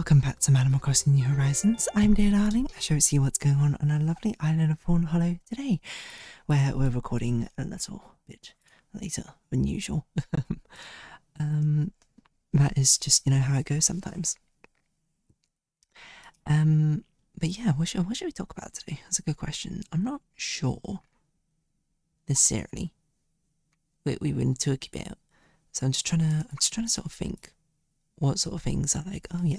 Welcome back to Animal Crossing New Horizons. I'm dear darling. I shall see what's going on our lovely island of Fawnhallow today, where we're recording a little bit later than usual. That is just, how it goes sometimes. But yeah, what should we talk about today? That's a good question. I'm not sure necessarily what we were talking about, so I'm just trying to sort of think what sort of things are like. Oh yeah,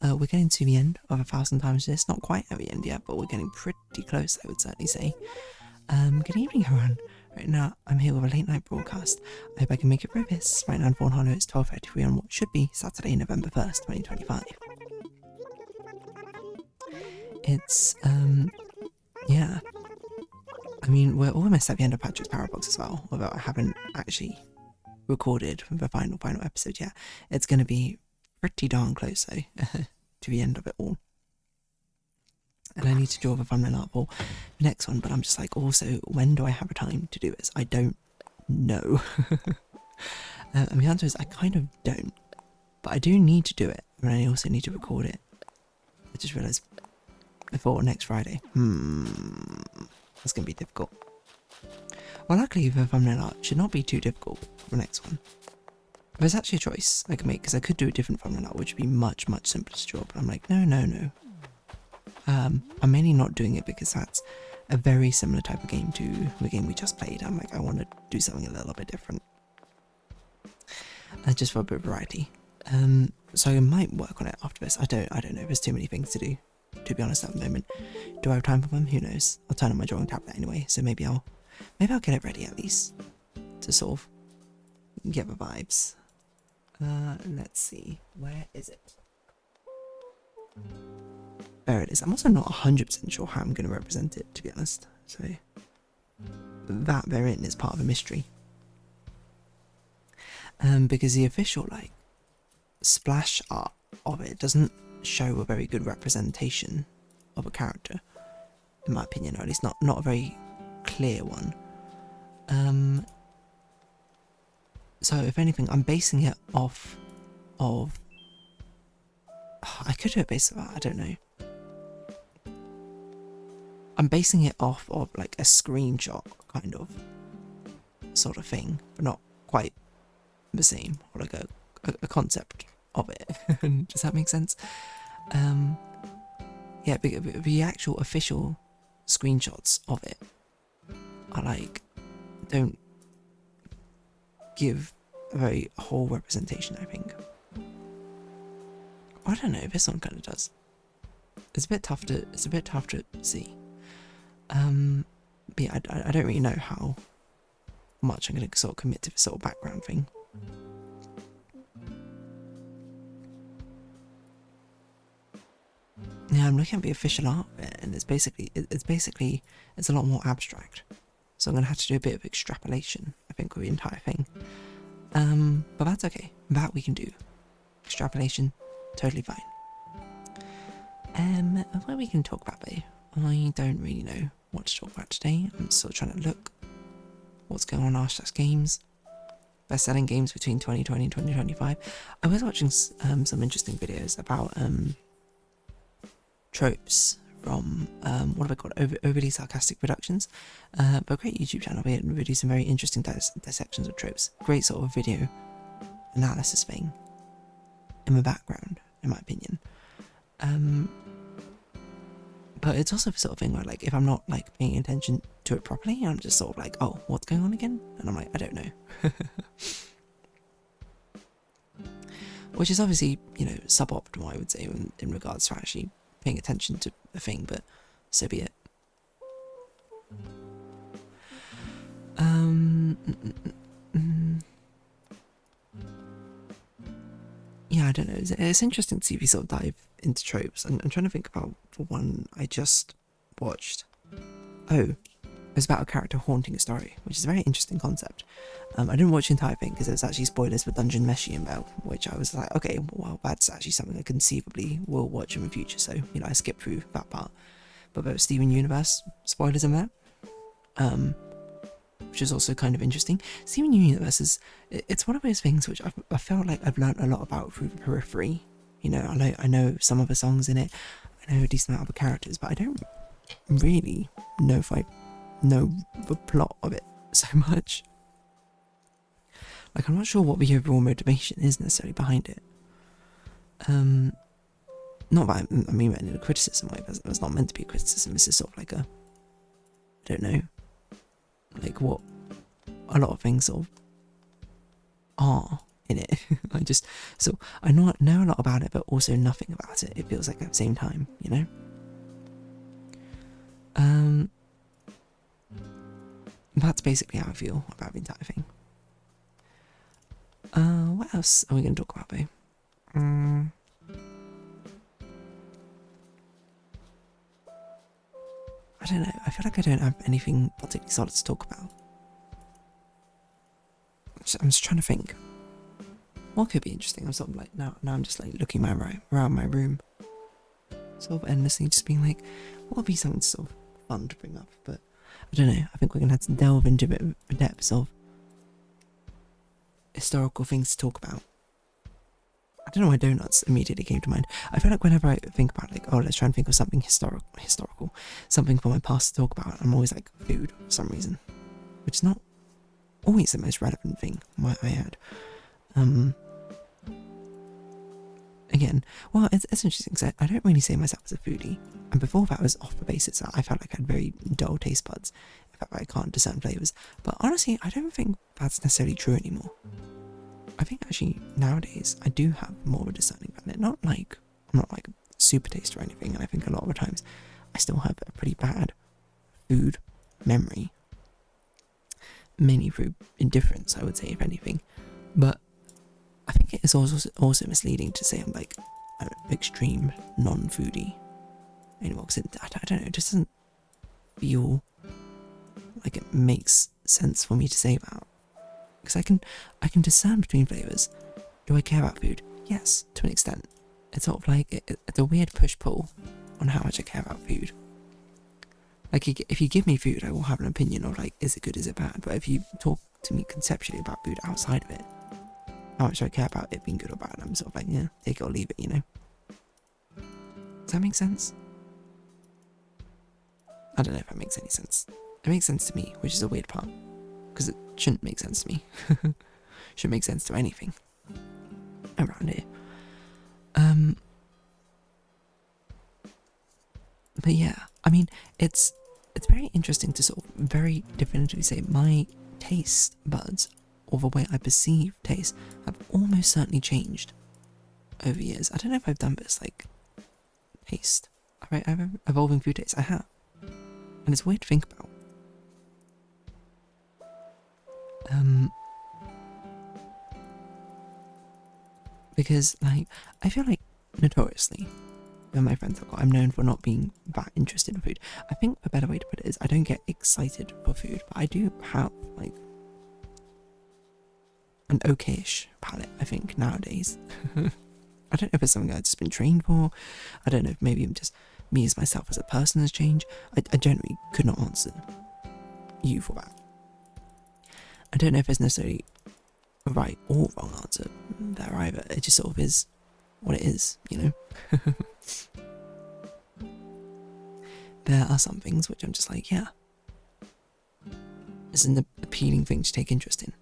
we're getting to the end of 1,000 times this. Not quite at the end yet, but we're getting pretty close, I would certainly say. Good evening, everyone. Right now, I'm here with a late night broadcast. I hope I can make it through this. Right now in Fawnhallow, it's 12:33 on what should be Saturday, November 1st, 2025. It's, yeah. I mean, we're almost at the end of Patrick's Parabox as well, although I haven't actually recorded the final episode yet. It's going to be pretty darn close, though, to the end of it all. And I need to draw the thumbnail art for the next one, but I'm just like, also, when do I have a time to do this? I don't know. And the answer is I kind of don't, but I do need to do it, and I also need to record it. I just realised before next Friday. That's going to be difficult. Well, luckily the thumbnail art should not be too difficult for the next one. There's actually a choice I can make, because I could do a different thumbnail art, which would be much simpler to draw, but I'm like, no. I'm mainly not doing it because that's a very similar type of game to the game we just played. I'm like, I want to do something a little bit different. Just for a bit of variety. So I might work on it after this. I don't know. There's too many things to do, to be honest, at the moment. Do I have time for them? Who knows? I'll turn on my drawing tablet anyway, so maybe I'll get it ready at least to sort of get the vibes. Let's see. Where is it? There it is. I'm also not 100% sure how I'm going to represent it, to be honest. So that therein is part of a mystery. Because the official splash art of it doesn't show a very good representation of a character, in my opinion, or at least not a very clear one. So if anything, I'm basing it off of, I could do it based on that, I don't know. I'm basing it off of a screenshot kind of sort of thing, but not quite the same, or a concept of it. Does that make sense? Yeah, the actual official screenshots of it are don't give a very whole representation, I think. I don't know, this one kind of does. It's a bit tough to see. But yeah, I don't really know how much I'm going to sort of commit to this sort of background thing. Yeah, I'm looking at the official art bit, and it's a lot more abstract. So I'm going to have to do a bit of extrapolation, I think, with the entire thing. But that's okay. That we can do. Extrapolation, totally fine. What we can talk about, though, I don't really know what to talk about today. I'm still trying to look what's going on Arsh's games. Best-selling games between 2020 and 2025. I was watching some interesting videos about tropes from what have I called, overly sarcastic productions, but a great YouTube channel where they do some very interesting dissections of tropes. Great sort of video analysis thing in the background, in my opinion. But it's also the sort of thing where if I'm not paying attention to it properly, I'm just sort of oh, what's going on again? And I'm like, I don't know. Which is obviously, suboptimal, I would say, in regards to actually paying attention to a thing, but so be it. Yeah, I don't know. It's interesting to see if we sort of dive into tropes. I'm trying to think about the one I just watched. Oh, it was about a character haunting a story, which is a very interesting concept. I didn't watch the entire thing because there's actually spoilers for Dungeon Meshi about, which I was like, okay, well, that's actually something I conceivably will watch in the future, so, I skipped through that part. But there was Steven Universe spoilers in there, which is also kind of interesting. Steven Universe it's one of those things which I felt like I've learned a lot about through the periphery, You know, I know some of the songs in it. I know a decent amount of the characters, but I don't really know if I know the plot of it so much. Like, I'm not sure what the overall motivation is necessarily behind it. Not that I mean that in a criticism way. That's not meant to be a criticism. It's just sort of like a, I don't know, like what a lot of things sort of are in it. I know a lot about it, but also nothing about it. It feels like at the same time, you know. That's basically how I feel about the entire thing. What else are we going to talk about, babe? I don't know. I feel like I don't have anything particularly solid to talk about. I'm just trying to think. What could be interesting? I'm sort of like now I'm just like looking around my room, sort of endlessly just being like, what would be something sort of fun to bring up? But I don't know. I think we're gonna have to delve into a bit of the depths of historical things to talk about. I don't know why donuts immediately came to mind. I feel like whenever I think about like, oh, let's try and think of something historical, something from my past to talk about, I'm always like food for some reason, which is not always the most relevant thing, might I add. Again, well, it's interesting because I don't really see myself as a foodie, and before that was off the basis that I felt like I had very dull taste buds, in fact I can't discern flavours, but honestly I don't think that's necessarily true anymore. I think actually nowadays I do have more of a discerning palate. I'm not like super taste or anything, and I think a lot of the times I still have a pretty bad food memory, mainly through indifference, I would say, if anything. But I think it is also misleading to say I'm like an extreme non-foodie anymore, because I don't know, it just doesn't feel like it makes sense for me to say that. Because I can discern between flavours. Do I care about food? Yes, to an extent. It's sort of like it's a weird push-pull on how much I care about food. Like, if you give me food, I will have an opinion of like, is it good, is it bad? But if you talk to me conceptually about food outside of it, how much I care about it being good or bad, I'm sort of like, yeah, take it or leave it, you know? Does that make sense? I don't know if that makes any sense. It makes sense to me, which is a weird part, because it shouldn't make sense to me. Shouldn't make sense to anything around here. But yeah, I mean, it's very interesting to sort of very definitively say my taste buds, or the way I perceive taste, have almost certainly changed over years. I don't know if I've done this, like, taste. Right, I've evolving food taste. I have. And it's weird to think about. Because, like, I feel like, notoriously, when my friends are, I'm known for not being that interested in food. I think a better way to put it is I don't get excited for food, but I do have, like, an okay-ish palate, I think, nowadays. I don't know if it's something I've just been trained for. I don't know if maybe I'm just, me as myself as a person has changed. I generally could not answer you for that. I don't know if there's necessarily a right or wrong answer there either. It just sort of is what it is, you know? There are some things which I'm just like, yeah, it's an appealing thing to take interest in.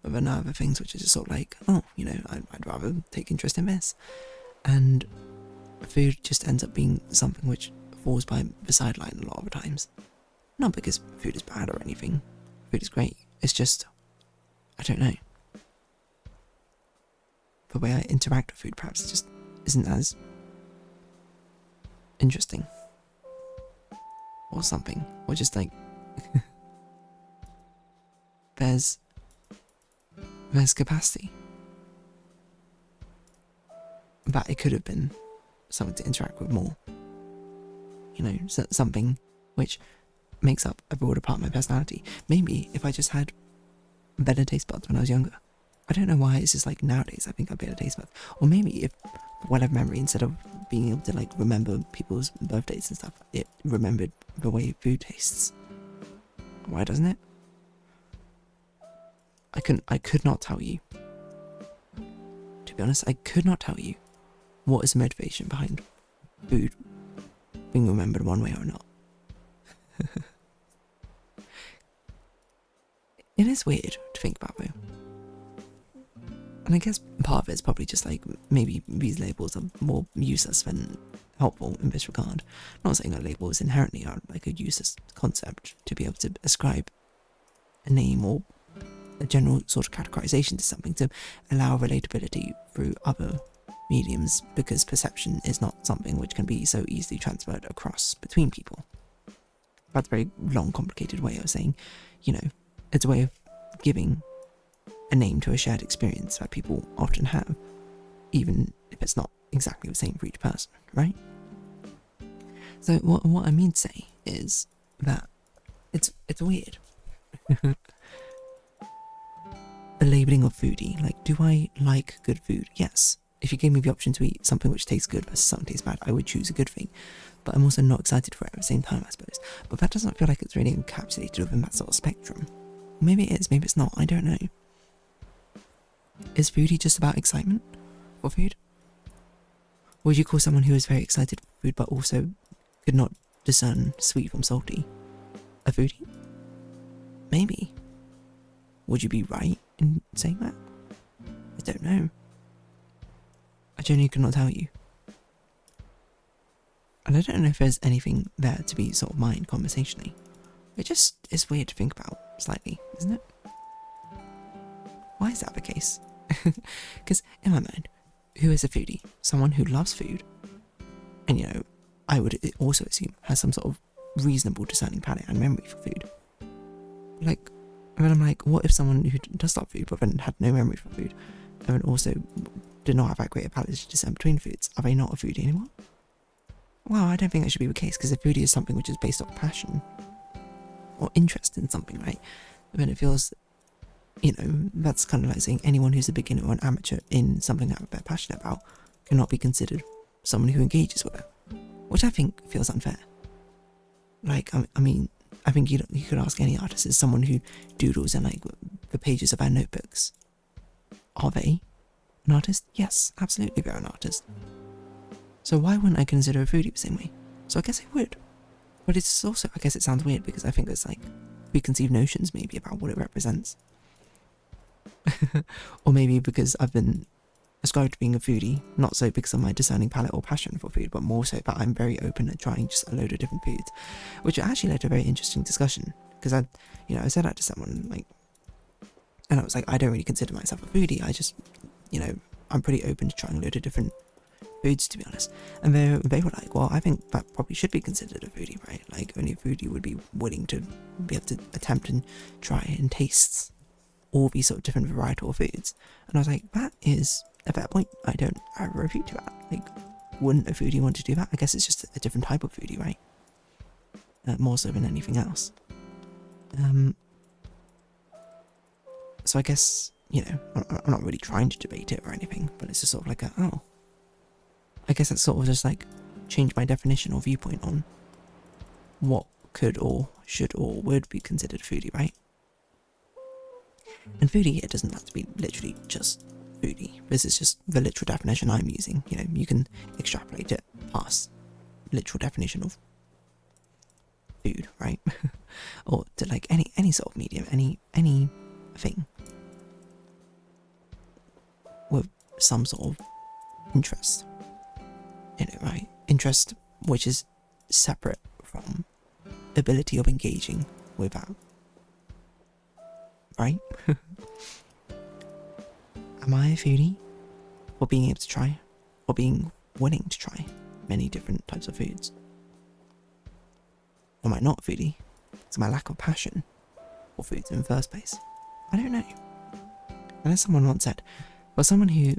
But then there are other things which are just sort of like, oh, you know, I'd rather take interest in this. And food just ends up being something which falls by the sideline a lot of the times. Not because food is bad or anything. Food is great. It's just, I don't know. The way I interact with food perhaps just isn't as interesting. Or something. Or just like, there's capacity. That it could have been something to interact with more. You know, something which makes up a broader part of my personality. Maybe if I just had better taste buds when I was younger. I don't know why, it's just like nowadays I think I've better taste buds. Or maybe if, whatever memory, instead of being able to like remember people's birthdays and stuff, it remembered the way food tastes. Why doesn't it? I could not tell you. To be honest, I could not tell you what is the motivation behind food being remembered one way or not? It is weird to think about though. And I guess part of it is probably just like maybe these labels are more useless than helpful in this regard. I'm not saying that labels inherently are like a useless concept to be able to ascribe a name or a general sort of categorization to something to allow relatability through other mediums, because perception is not something which can be so easily transferred across between people. That's a very long, complicated way of saying, you know, it's a way of giving a name to a shared experience that people often have, even if it's not exactly the same for each person, right? So what I mean to say is that it's weird. The labelling of foodie, like, do I like good food? Yes. If you gave me the option to eat something which tastes good versus something tastes bad, I would choose a good thing. But I'm also not excited for it at the same time, I suppose. But that doesn't feel like it's really encapsulated within that sort of spectrum. Maybe it is, maybe it's not, I don't know. Is foodie just about excitement for food? Would you call someone who is very excited for food but also could not discern sweet from salty a foodie? Maybe. Would you be right in saying that? I don't know. I genuinely could not tell you. And I don't know if there's anything there to be sort of mined conversationally. It just is weird to think about slightly, isn't it? Why is that the case? Because in my mind, who is a foodie? Someone who loves food, and you know, I would also assume has some sort of reasonable discerning palate and memory for food. Like, and then I'm like, what if someone who does love food but then had no memory for food, and then also did not have that great a palate to discern between foods? Are they not a foodie anymore? Well, I don't think that should be the case, because a foodie is something which is based off passion or interest in something, right? And then it feels, you know, that's kind of like saying anyone who's a beginner or an amateur in something that they're passionate about cannot be considered someone who engages with it, which I think feels unfair. Like, I mean, I think you could ask any artist, is someone who doodles in like the pages of our notebooks, are they an artist? Yes, absolutely they're an artist. So why wouldn't I consider a foodie the same way? So I guess I would. But it's also, I guess it sounds weird because I think there's like preconceived notions maybe about what it represents. Or maybe because I've been ascribed to being a foodie, not so because of my discerning palate or passion for food, but more so that I'm very open at trying just a load of different foods, which actually led to a very interesting discussion, because I said that to someone, like, and I was like, I don't really consider myself a foodie, I just, you know, I'm pretty open to trying a load of different foods, to be honest. And they were like, well, I think that probably should be considered a foodie, right? Like, only a foodie would be willing to be able to attempt and try and taste all these sort of different varietal foods. And I was like, that is a fair point. I don't have a refute to that. Like, wouldn't a foodie want to do that? I guess it's just a different type of foodie, right? More so than anything else. So I guess, you know, I'm not really trying to debate it or anything, but it's just sort of like I guess that's sort of just like changed my definition or viewpoint on what could or should or would be considered foodie, right? And foodie, it doesn't have to be literally just foodie. This is just the literal definition I'm using. You know, you can extrapolate it past literal definition of food, right? Or to like any sort of medium, any thing with some sort of interest in it, right? Interest which is separate from ability of engaging with that, right? Am I a foodie for being able to try, or being willing to try many different types of foods? Or am I not a foodie? It's my lack of passion for foods in the first place. I don't know. And as someone once said, for someone who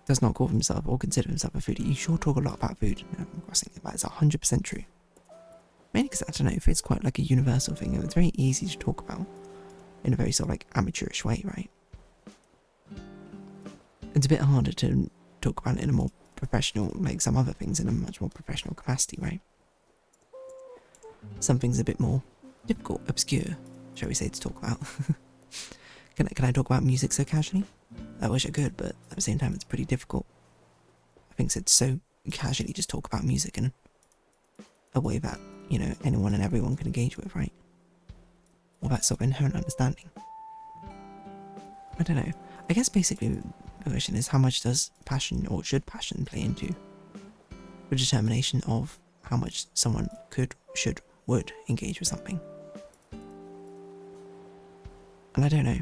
does not call himself or consider himself a foodie, you sure talk a lot about food. And I'm crossing that is 100% true. Mainly because, I don't know, food's quite like a universal thing, and it's very easy to talk about in a very sort of like amateurish way, right? It's a bit harder to talk about it in a more professional, like some other things, in a much more professional capacity, right? Some things a bit more difficult, obscure, shall we say, to talk about. Can I talk about music so casually? I wish I could, but at the same time it's pretty difficult. I thinks it's so casually just talk about music in a way that, you know, anyone and everyone can engage with, right? Or that sort of inherent understanding. I don't know. I guess basically the question is, how much does passion, or should passion, play into the determination of how much someone could, should, would engage with something? And I don't know.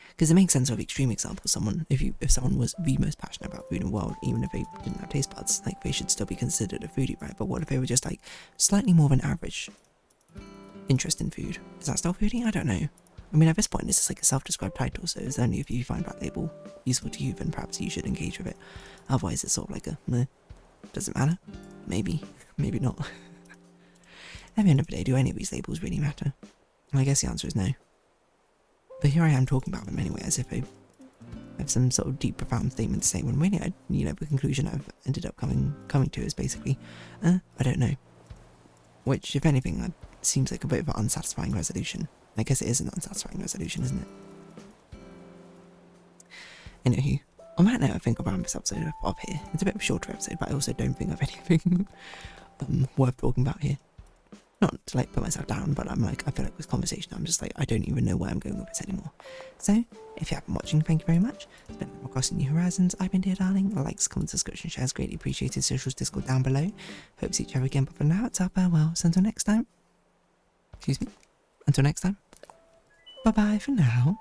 Because it makes sense with extreme examples. If someone was the most passionate about food in the world, even if they didn't have taste buds, like, they should still be considered a foodie, right? But what if they were just like slightly more of an average interest in food? Is that still foodie? I don't know. I mean, at this point, this is like a self-described title, so it's only if you find that label useful to you, then perhaps you should engage with it. Otherwise, it's sort of like a meh. Does it matter? Maybe, maybe not. At the end of the day, do any of these labels really matter? I guess the answer is no. But here I am talking about them anyway, as if I have some sort of deep, profound statement to say, when really, the conclusion I've ended up coming to is basically, I don't know. Which, if anything, seems like a bit of an unsatisfying resolution. I guess it is an unsatisfying resolution, isn't it? Anywho, on that note, I think I'll round this episode up here. It's a bit of a shorter episode, but I also don't think of anything worth talking about here. Not to like put myself down, but I'm like, I feel like this conversation, I'm just like, I don't even know where I'm going with this anymore. So, if you have been watching, thank you very much. It's been Crossing New Horizons. I've been Dear Darling. Likes, comments, subscription, shares, greatly appreciated. Socials, Discord down below. Hope to see each other again, but for now, it's our farewell. So until next time. Excuse me. Until next time. Bye bye for now.